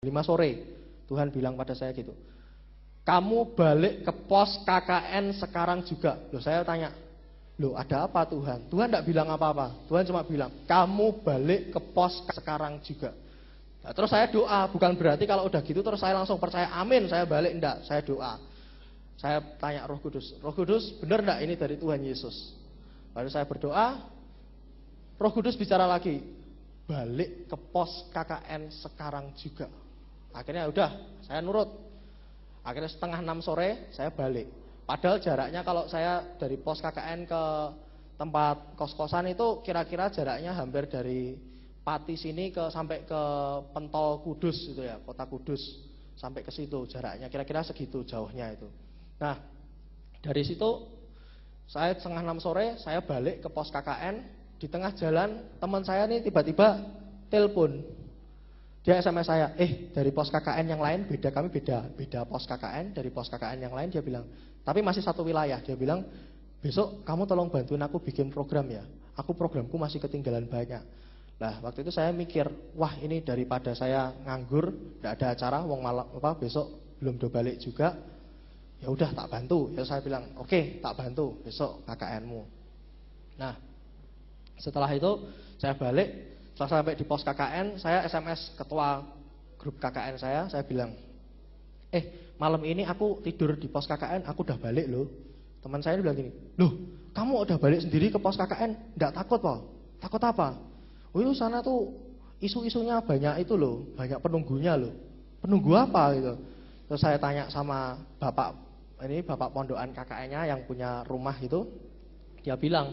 5 sore Tuhan bilang pada saya gitu, kamu balik ke pos KKN sekarang juga. Loh, saya tanya, loh ada apa Tuhan? Tuhan tidak bilang apa-apa. Tuhan cuma bilang, kamu balik ke pos sekarang juga. Nah, terus saya doa, bukan berarti kalau udah gitu terus saya langsung percaya amin, saya balik, enggak, saya doa. Saya tanya Roh Kudus benar enggak ini dari Tuhan Yesus? Lalu saya berdoa, Roh Kudus bicara lagi, balik ke pos KKN sekarang juga. Akhirnya udah, saya nurut. Akhirnya 5:30 sore saya balik. Padahal jaraknya kalau saya dari pos KKN ke tempat kos-kosan itu kira-kira jaraknya hampir dari Pati sini sampai ke Pentol Kudus itu ya, kota Kudus. Sampai ke situ jaraknya, kira-kira segitu jauhnya itu. Nah, dari situ saya 5:30 sore saya balik ke pos KKN. Di tengah jalan teman saya nih tiba-tiba telepon. Dia SMS saya, dari pos KKN yang lain beda, kami beda pos KKN, dari pos KKN yang lain dia bilang, tapi masih satu wilayah. Dia bilang, besok kamu tolong bantuin aku bikin program ya, aku programku masih ketinggalan banyak. Nah, waktu itu saya mikir, wah ini daripada saya nganggur, tidak ada acara, wong malam besok belum do balik juga, ya udah tak bantu. Ya saya bilang, oke, tak bantu besok KKN-mu. Nah, setelah itu saya balik. Setelah sampai di pos KKN, saya SMS ketua grup KKN saya bilang, malam ini aku tidur di pos KKN, aku udah balik loh. Teman saya bilang gini, loh kamu udah balik sendiri ke pos KKN, nggak takut Pak? Takut apa? Oh itu sana tuh isu-isunya banyak itu loh, banyak penunggunya loh. Penunggu apa gitu? Terus saya tanya sama bapak pondokan KKN-nya yang punya rumah itu, dia bilang,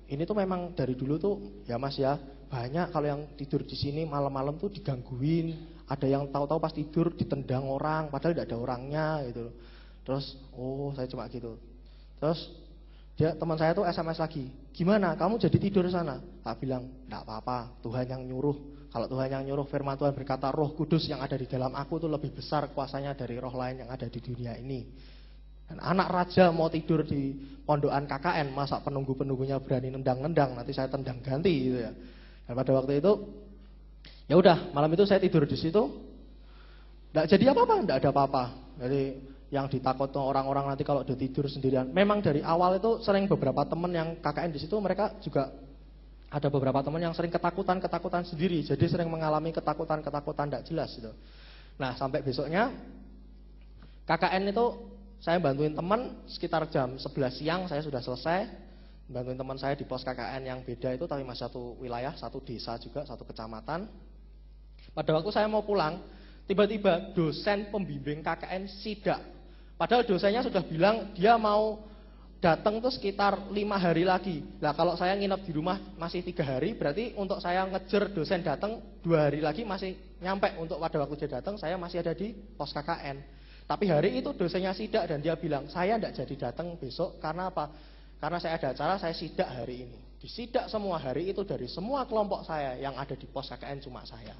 ini tuh memang dari dulu tuh ya Mas ya, banyak kalau yang tidur di sini malam-malam tuh digangguin, ada yang tahu-tahu pas tidur ditendang orang padahal tidak ada orangnya gitu. Terus saya cuma gitu. Terus teman saya tuh SMS lagi, gimana kamu jadi tidur sana? Tak bilang, enggak apa-apa, Tuhan yang nyuruh. Kalau Tuhan yang nyuruh, firman Tuhan berkata, Roh Kudus yang ada di dalam aku tuh lebih besar kuasanya dari roh lain yang ada di dunia ini. Dan anak raja mau tidur di pondokan KKN, masa penunggu-penunggunya berani nendang-nendang, nanti saya tendang ganti gitu ya. Dan pada waktu itu, ya udah, malam itu saya tidur di situ, nggak jadi apa-apa, nggak ada apa-apa. Jadi yang ditakut orang-orang nanti kalau udah tidur sendirian. Memang dari awal itu sering beberapa teman yang KKN di situ, mereka juga ada beberapa teman yang sering ketakutan sendiri, jadi sering mengalami ketakutan nggak jelas gitu. Nah sampai besoknya KKN itu saya bantuin teman sekitar jam 11 siang saya sudah selesai. Bantuin teman saya di pos KKN yang beda itu, tapi masih satu wilayah, satu desa juga, satu kecamatan. Pada waktu saya mau pulang, tiba-tiba dosen pembimbing KKN sidak. Padahal dosennya sudah bilang dia mau datang tuh sekitar 5 hari lagi. Nah kalau saya nginep di rumah masih 3 hari, berarti untuk saya ngejar dosen datang 2 hari lagi masih nyampe. Untuk pada waktu dia datang saya masih ada di pos KKN. Tapi hari itu dosennya sidak dan dia bilang, saya tidak jadi datang besok karena apa? Karena saya ada acara, saya sidak hari ini. Disidak semua hari itu dari semua kelompok saya, yang ada di pos KKN cuma saya.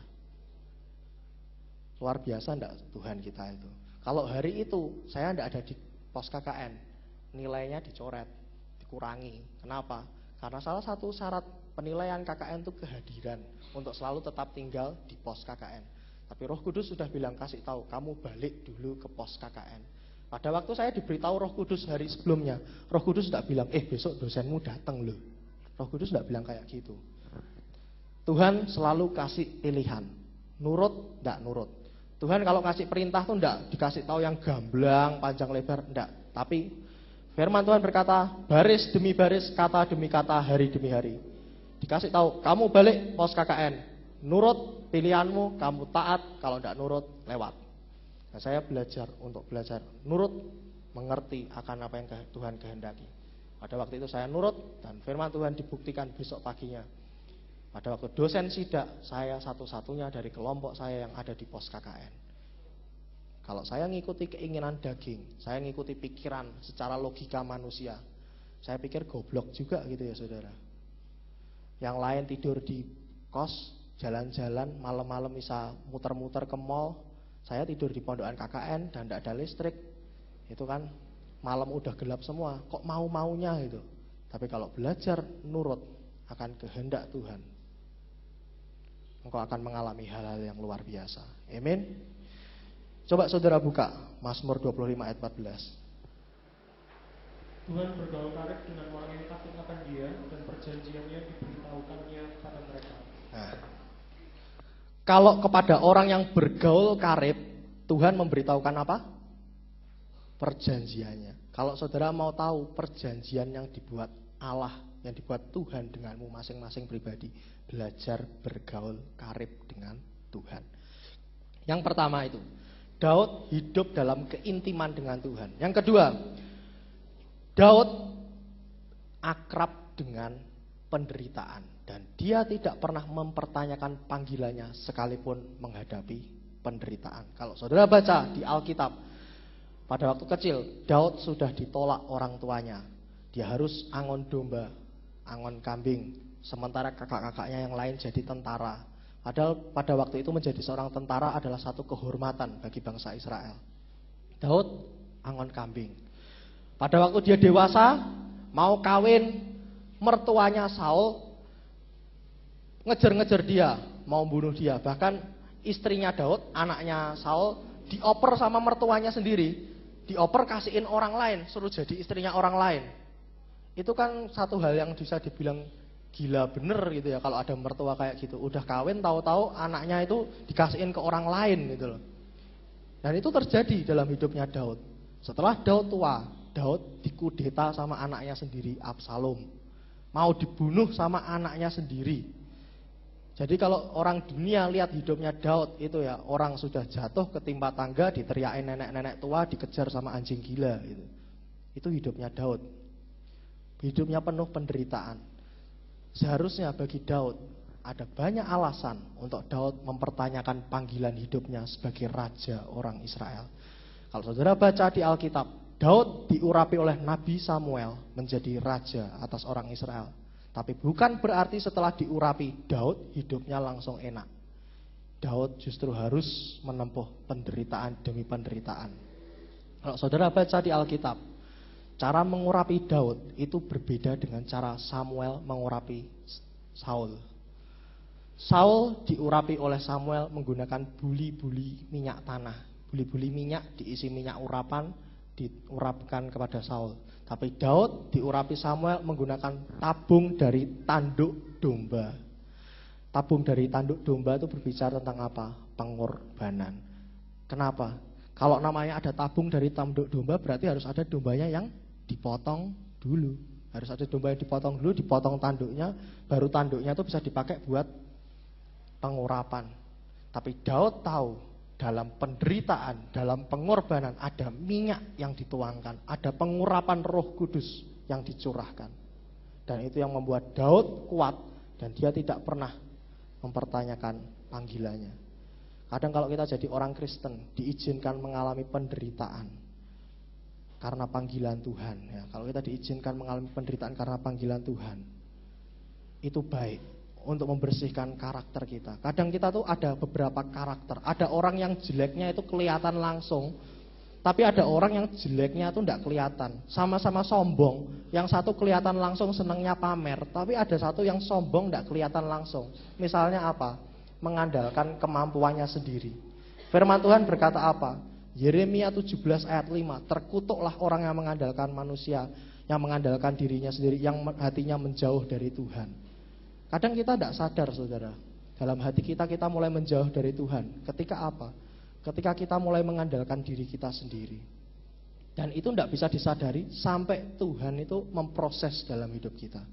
Luar biasa enggak Tuhan kita itu? Kalau hari itu saya tidak ada di pos KKN, nilainya dicoret, dikurangi. Kenapa? Karena salah satu syarat penilaian KKN itu kehadiran, untuk selalu tetap tinggal di pos KKN. Tapi Roh Kudus sudah bilang, kasih tahu, kamu balik dulu ke pos KKN. Pada waktu saya diberitahu Roh Kudus hari sebelumnya, Roh Kudus tidak bilang, besok dosenmu datang loh. Roh Kudus tidak bilang kayak gitu. Tuhan selalu kasih pilihan, nurut, tidak nurut. Tuhan kalau kasih perintah tuh tidak dikasih tahu yang gamblang, panjang lebar, tidak. Tapi firman Tuhan berkata, baris demi baris, kata demi kata, hari demi hari. Dikasih tahu, kamu balik pos KKN, nurut pilihanmu, kamu taat, kalau tidak nurut, lewat. Nah, saya belajar nurut, mengerti akan apa yang Tuhan kehendaki. Pada waktu itu saya nurut dan firman Tuhan dibuktikan besok paginya. Pada waktu dosen sidak, saya satu-satunya dari kelompok saya yang ada di pos KKN. Kalau saya ngikuti keinginan daging, saya ngikuti pikiran secara logika manusia, saya pikir goblok juga gitu ya saudara. Yang lain tidur di kos, jalan-jalan, malam-malam bisa muter-muter ke mall. Saya tidur di pondokan KKN dan tidak ada listrik. Itu kan malam udah gelap semua, kok mau-maunya gitu. Tapi kalau belajar nurut akan kehendak Tuhan, engkau akan mengalami hal-hal yang luar biasa. Amin. Coba saudara buka Mazmur 25 ayat 14. Tuhan bergaul karib dengan orang yang takut akan Dia, dan perjanjiannya diberitahukannya kepada mereka. Nah, kalau kepada orang yang bergaul karib, Tuhan memberitahukan apa? Perjanjiannya. Kalau saudara mau tahu perjanjian yang dibuat Allah, yang dibuat Tuhan denganmu masing-masing pribadi, belajar bergaul karib dengan Tuhan. Yang pertama itu, Daud hidup dalam keintiman dengan Tuhan. Yang kedua, Daud akrab dengan penderitaan dan dia tidak pernah mempertanyakan panggilannya sekalipun menghadapi penderitaan. Kalau saudara baca di Alkitab, pada waktu kecil Daud sudah ditolak orang tuanya. Dia harus angon domba, angon kambing, sementara kakak-kakaknya yang lain jadi tentara. Padahal pada waktu itu menjadi seorang tentara adalah satu kehormatan bagi bangsa Israel. Daud angon kambing. Pada waktu dia dewasa, mau kawin, mertuanya Saul ngejar-ngejar dia, mau bunuh dia. Bahkan istrinya Daud, anaknya Saul, dioper sama mertuanya sendiri. Dioper kasihin orang lain, suruh jadi istrinya orang lain. Itu kan satu hal yang bisa dibilang gila bener gitu ya, kalau ada mertua kayak gitu. Udah kawin, tahu-tahu anaknya itu dikasihin ke orang lain gitu loh. Dan itu terjadi dalam hidupnya Daud. Setelah Daud tua, Daud dikudeta sama anaknya sendiri, Absalom. Mau dibunuh sama anaknya sendiri. Jadi kalau orang dunia lihat hidupnya Daud itu ya, orang sudah jatuh ketimpa tangga, diteriakin nenek-nenek tua, dikejar sama anjing gila gitu. Itu hidupnya Daud. Hidupnya penuh penderitaan. Seharusnya bagi Daud ada banyak alasan untuk Daud mempertanyakan panggilan hidupnya sebagai raja orang Israel. Kalau saudara baca di Alkitab, Daud diurapi oleh Nabi Samuel menjadi raja atas orang Israel. Tapi bukan berarti setelah diurapi Daud hidupnya langsung enak. Daud justru harus menempuh penderitaan demi penderitaan. Kalau saudara baca di Alkitab, cara mengurapi Daud itu berbeda dengan cara Samuel mengurapi Saul. Saul diurapi oleh Samuel menggunakan buli-buli minyak tanah. Buli-buli minyak diisi minyak urapan, diurapkan kepada Saul. Tapi Daud diurapi Samuel menggunakan tabung dari tanduk domba. Tabung dari tanduk domba itu berbicara tentang apa? Pengorbanan. Kenapa? Kalau namanya ada tabung dari tanduk domba, berarti harus ada dombanya yang dipotong dulu. Harus ada domba yang dipotong dulu, dipotong tanduknya, baru tanduknya itu bisa dipakai buat pengurapan. Tapi Daud tahu dalam penderitaan, dalam pengorbanan ada minyak yang dituangkan, ada pengurapan Roh Kudus yang dicurahkan. Dan itu yang membuat Daud kuat dan dia tidak pernah mempertanyakan panggilannya. Kadang kalau kita jadi orang Kristen diizinkan mengalami penderitaan karena panggilan Tuhan ya. Kalau kita diizinkan mengalami penderitaan karena panggilan Tuhan, itu baik untuk membersihkan karakter kita. Kadang kita tuh ada beberapa karakter. Ada orang yang jeleknya itu kelihatan langsung, tapi ada orang yang jeleknya itu tidak kelihatan. Sama-sama sombong. Yang satu kelihatan langsung senangnya pamer, tapi ada satu yang sombong tidak kelihatan langsung. Misalnya apa? Mengandalkan kemampuannya sendiri. Firman Tuhan berkata apa? Yeremia 17 ayat 5. Terkutuklah orang yang mengandalkan manusia, yang mengandalkan dirinya sendiri, yang hatinya menjauh dari Tuhan. Kadang kita tidak sadar saudara, dalam hati kita mulai menjauh dari Tuhan. Ketika apa? Ketika kita mulai mengandalkan diri kita sendiri. Dan itu tidak bisa disadari sampai Tuhan itu memproses dalam hidup kita.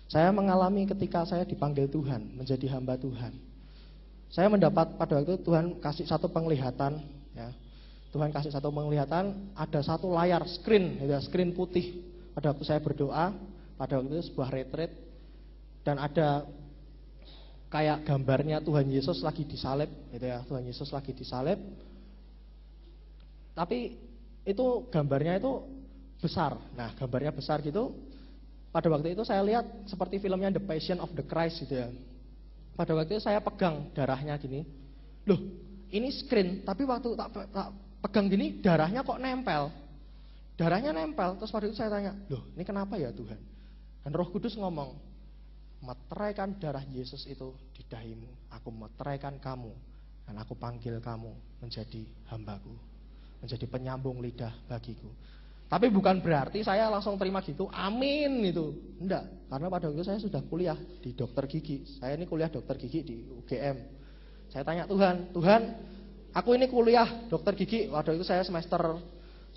Saya mengalami ketika saya dipanggil Tuhan menjadi hamba Tuhan. Saya mendapat pada waktu itu Tuhan kasih satu penglihatan ya. Tuhan kasih satu penglihatan, ada satu layar screen, ya, screen putih. Pada waktu saya berdoa, pada waktu itu sebuah retreat, dan ada kayak gambarnya Tuhan Yesus lagi disalib, gitu ya. Tuhan Yesus lagi disalib. Tapi itu gambarnya itu besar. Nah, gambarnya besar gitu. Pada waktu itu saya lihat seperti filmnya The Passion of the Christ gitu ya. Pada waktu itu saya pegang darahnya gini. Loh, ini screen, tapi waktu tak pegang gini darahnya kok nempel. Darahnya nempel. Terus pada itu saya tanya, "Loh, ini kenapa ya Tuhan?" Dan Roh Kudus ngomong, meteraikan darah Yesus itu di dahimu. Aku meteraikan kamu dan aku panggil kamu menjadi hambaku, menjadi penyambung lidah bagiku. Tapi bukan berarti saya langsung terima gitu, amin itu. Enggak, karena pada waktu itu saya sudah kuliah di dokter gigi. Saya ini kuliah dokter gigi di UGM. Saya tanya Tuhan, aku ini kuliah dokter gigi. Waktu itu saya semester 1.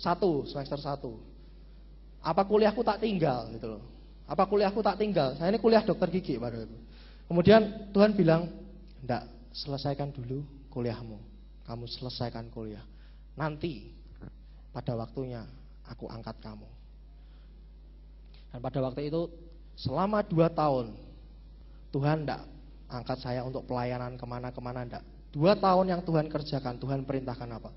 Apa kuliahku tak tinggal gitu loh. Apa kuliahku tak tinggal? Saya ini kuliah dokter gigi pada itu. Kemudian Tuhan bilang, enggak, selesaikan dulu kuliahmu. Kamu selesaikan kuliah. Nanti pada waktunya aku angkat kamu. Dan pada waktu itu selama 2 tahun Tuhan enggak angkat saya untuk pelayanan kemana-kemana, enggak. 2 tahun yang Tuhan kerjakan, Tuhan perintahkan apa?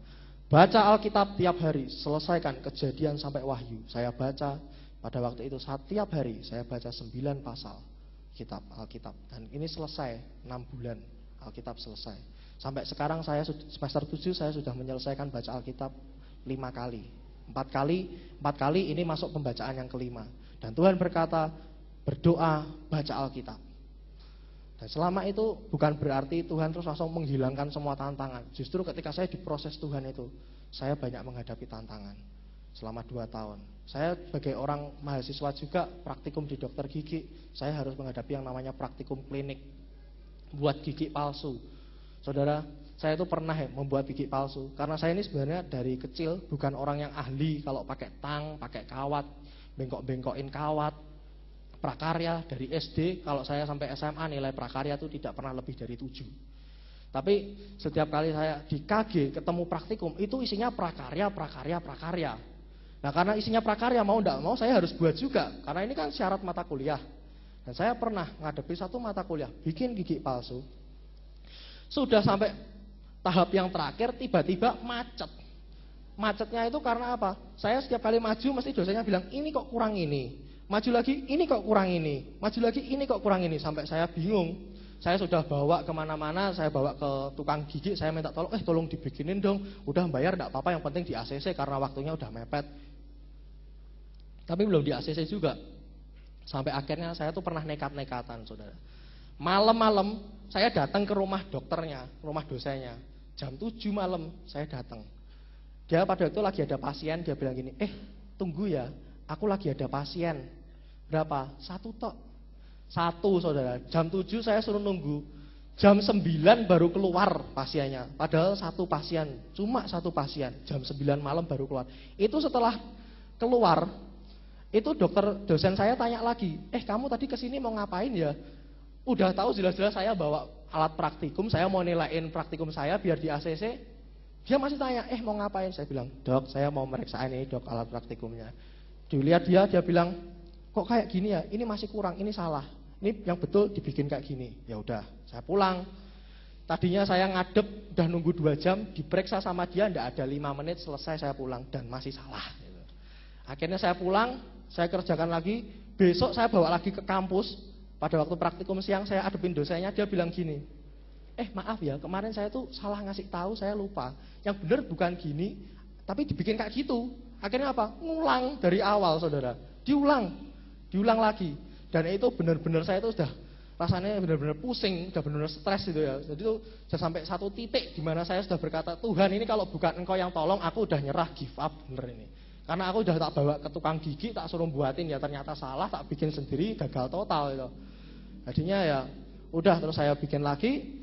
Baca Alkitab tiap hari, selesaikan Kejadian sampai Wahyu. Saya baca pada waktu itu setiap hari saya baca 9 pasal kitab Alkitab. Dan ini selesai 6 bulan Alkitab selesai. Sampai sekarang saya semester 7 saya sudah menyelesaikan baca Alkitab 5 kali. 4 kali ini masuk pembacaan yang kelima. Dan Tuhan berkata, berdoa, baca Alkitab. Dan selama itu bukan berarti Tuhan terus langsung menghilangkan semua tantangan. Justru ketika saya diproses Tuhan itu, saya banyak menghadapi tantangan selama 2 tahun. Saya sebagai orang mahasiswa juga praktikum di dokter gigi, saya harus menghadapi yang namanya praktikum klinik buat gigi palsu. Saudara, saya itu pernah membuat gigi palsu. Karena saya ini sebenarnya dari kecil bukan orang yang ahli kalau pakai tang, pakai kawat, bengkok-bengkokin kawat. Prakarya dari SD, kalau saya sampai SMA nilai prakarya itu tidak pernah lebih dari 7. Tapi setiap kali saya di KG ketemu praktikum, itu isinya prakarya. Nah karena isinya prakarya, mau tidak mau saya harus buat juga. Karena ini kan syarat mata kuliah. Dan saya pernah ngadepi satu mata kuliah, bikin gigi palsu. Sudah sampai tahap yang terakhir, tiba-tiba macet. Macetnya itu karena apa? Saya setiap kali maju mesti dosennya bilang, ini kok kurang ini. Maju lagi, ini kok kurang ini. Maju lagi, ini kok kurang ini. Sampai saya bingung. Saya sudah bawa kemana-mana, saya bawa ke tukang gigi, saya minta tolong, tolong dibikinin dong. Udah bayar enggak apa-apa, yang penting di ACC karena waktunya udah mepet. Tapi belum di ACC juga. Sampai akhirnya saya tuh pernah nekat-nekatan, saudara. Malam-malam saya datang ke rumah dokternya, rumah dosennya. Jam 7 malam saya datang. Dia pada waktu lagi ada pasien, dia bilang gini, tunggu ya, aku lagi ada pasien. Berapa? 1 tok. 1, saudara. Jam 7 saya suruh nunggu. Jam 9 baru keluar pasiennya. Padahal 1 pasien, cuma 1 pasien. Jam 9 malam baru keluar. Itu setelah keluar, itu dosen saya tanya lagi, kamu tadi kesini mau ngapain ya? Udah tahu jelas-jelas saya bawa alat praktikum, saya mau nilaiin praktikum saya biar di ACC. Dia masih tanya, mau ngapain? Saya bilang, dok, saya mau meriksa ini, dok, alat praktikumnya. Dilihat dia bilang, kok kayak gini ya? Ini masih kurang, ini salah. Ini yang betul dibikin kayak gini. Ya udah, saya pulang. Tadinya saya ngadep, udah nunggu 2 jam, diperiksa sama dia, enggak ada 5 menit, selesai saya pulang dan masih salah. Akhirnya saya pulang, saya kerjakan lagi. Besok saya bawa lagi ke kampus. Pada waktu praktikum siang saya adepin dosennya, dia bilang gini, maaf ya, kemarin saya tuh salah ngasih tahu, saya lupa. Yang benar bukan gini, tapi dibikin kayak gitu. Akhirnya apa? Ngulang dari awal, saudara. Diulang lagi. Dan itu benar-benar saya itu sudah rasanya benar-benar pusing, sudah benar-benar stres gitu ya. Jadi itu sudah sampai satu titik di mana saya sudah berkata, Tuhan, ini kalau bukan Engkau yang tolong, aku udah nyerah, give up bener ini. Karena aku udah tak bawa ke tukang gigi, tak suruh buatin, ya ternyata salah, tak bikin sendiri, gagal total gitu. Jadinya ya udah, terus saya bikin lagi.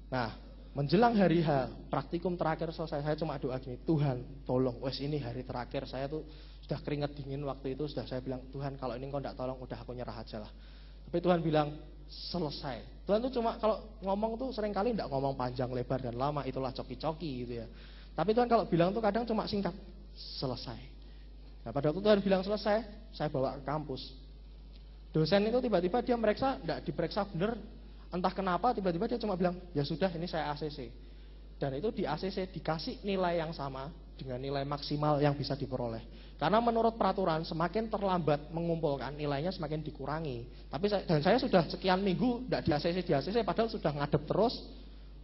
Nah, menjelang hari H, praktikum terakhir selesai, saya cuma doa gini, Tuhan tolong, ini hari terakhir, saya tuh sudah keringat dingin waktu itu, sudah saya bilang, Tuhan kalau ini Engkau enggak tolong, udah aku nyerah aja lah. Tapi Tuhan bilang, selesai. Tuhan tuh cuma kalau ngomong tuh seringkali enggak ngomong panjang lebar dan lama, itulah coki-coki gitu ya. Tapi Tuhan kalau bilang tuh kadang cuma singkat, selesai. Nah pada waktu Tuhan bilang selesai, saya bawa ke kampus. Dosen itu tiba-tiba dia meriksa, enggak diperiksa bener, entah kenapa tiba-tiba dia cuma bilang, ya sudah ini saya ACC. Dan itu di ACC dikasih nilai yang sama dengan nilai maksimal yang bisa diperoleh. Karena menurut peraturan semakin terlambat mengumpulkan nilainya semakin dikurangi. Tapi saya sudah sekian minggu enggak di ACC padahal sudah ngadep terus,